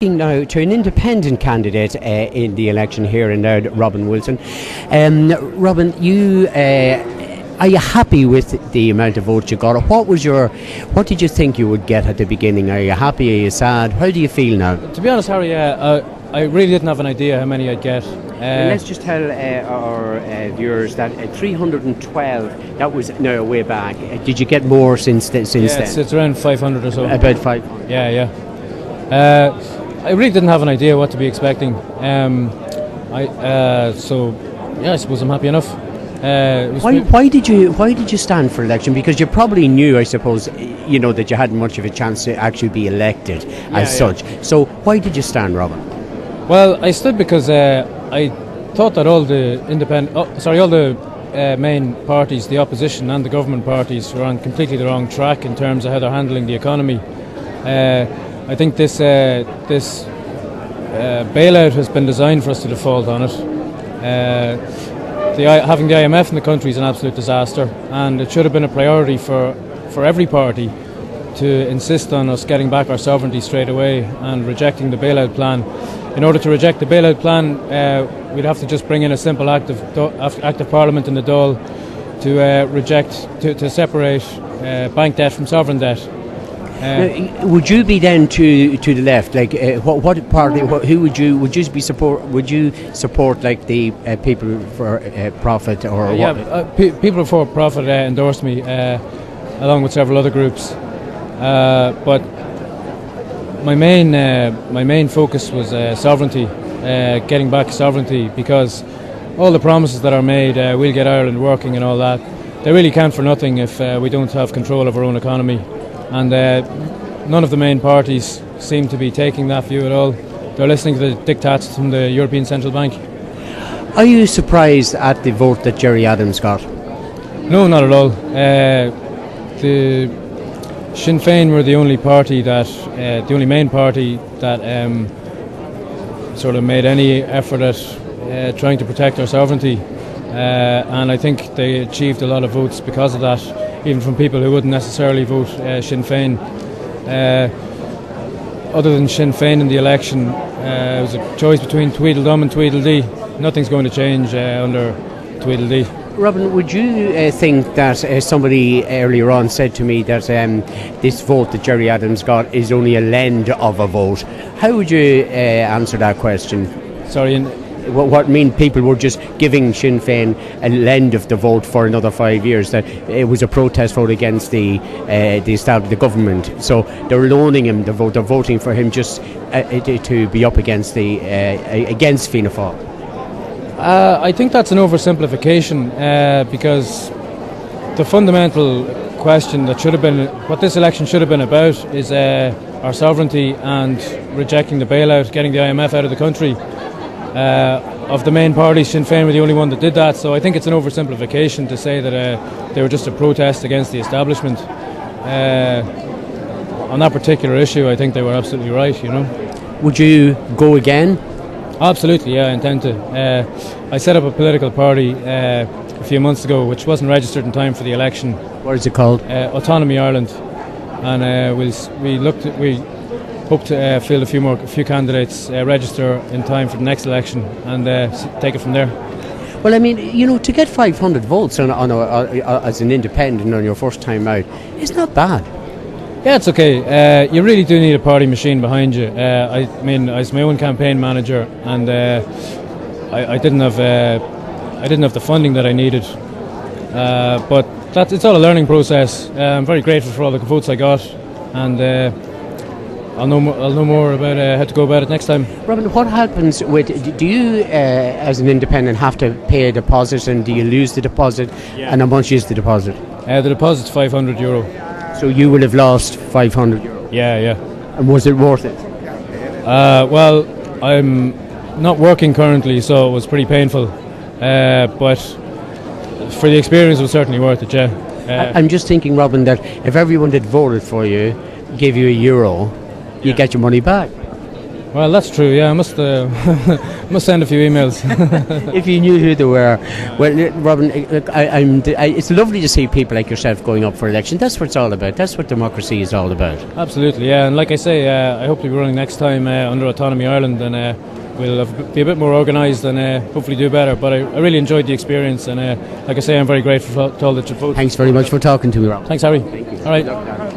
Now to an independent candidate in the election here in Robin Wilson. Robin, are you happy with the amount of votes you got? What did you think you would get at the beginning? Are you happy? Are you sad? How do you feel now? To be honest, Harry, I really didn't have an idea how many I'd get. Let's just tell our viewers that 312. That was now way back. Did you get more since then? It's around 500 or so. About 500. Yeah. I really didn't have an idea what to be expecting. I suppose I'm happy enough. Why did you stand for election? Because you probably knew, I suppose, that you hadn't much of a chance to actually be elected as such. So why did you stand, Robin? Well, I stood because I thought that all the main parties, the opposition and the government parties, were on completely the wrong track in terms of how they're handling the economy. I think this bailout has been designed for us to default on it. Having the IMF in the country is an absolute disaster, and it should have been a priority for every party to insist on us getting back our sovereignty straight away and rejecting the bailout plan. In order to reject the bailout plan, we'd have to just bring in a simple act of Parliament in the Dáil to separate bank debt from sovereign debt. Would you be then to the left? Like what party? Who would you be support? Would you support like the people for profit or what? People for profit endorsed me along with several other groups. But my main focus was sovereignty, getting back sovereignty, because all the promises that are made, we'll get Ireland working and all that, they really count for nothing if we don't have control of our own economy. And none of the main parties seem to be taking that view at all. They're listening to the diktats from the European Central Bank. Are you surprised at the vote that Gerry Adams got? No, not at all. The Sinn Féin were the only main party that sort of made any effort at trying to protect our sovereignty, and I think they achieved a lot of votes because of that, even from people who wouldn't necessarily vote Sinn Féin. Other than Sinn Féin in the election, it was a choice between Tweedledum and Tweedledee. Nothing's going to change under Tweedledee. Robin, would you think that somebody earlier on said to me that this vote that Gerry Adams got is only a lend of a vote? How would you answer that question? Sorry? What mean people were just giving Sinn Féin a lend of the vote for another 5 years, that it was a protest vote against the government, so they're loaning him the vote, they're voting for him just to be up against against Fianna Fáil. I think that's an oversimplification, because the fundamental question that should have been, what this election should have been about, is our sovereignty and rejecting the bailout, getting the IMF out of the country. Of the main parties, Sinn Féin were the only one that did that, so I think it's an oversimplification to say that they were just a protest against the establishment. On that particular issue, I think they were absolutely right, Would you go again? Absolutely, yeah, I intend to. I set up a political party a few months ago, which wasn't registered in time for the election. What is it called? Autonomy Ireland, and we hope to field a few candidates, register in time for the next election, and take it from there. Well, I mean, to get 500 votes as an independent on your first time out, it's not bad. Yeah, it's okay. You really do need a party machine behind you. I was my own campaign manager, and I didn't have the funding that I needed. But it's all a learning process. I'm very grateful for all the votes I got, and I'll know more about how to go about it next time. Robin, what happens do you, as an independent, have to pay a deposit, and do you lose the deposit? Yeah. And how much is the deposit? The deposit's €500. So you will have lost €500? Yeah. And was it worth it? Well, I'm not working currently, so it was pretty painful. But for the experience, it was certainly worth it, yeah. I'm just thinking, Robin, that if everyone that voted for you gave you €1, you get your money back. Well, that's true. Yeah, I must must send a few emails. If you knew who they were. Well, Robin, it's lovely to see people like yourself going up for election. That's what it's all about. That's what democracy is all about. Absolutely, yeah. And like I say, I hope to be running next time under Autonomy Ireland, and we'll be a bit more organised and hopefully do better. But I really enjoyed the experience, and like I say, I'm very grateful to all that you voted. Thanks very much for talking to me, Robin. Thanks, Harry. Thank you. All right.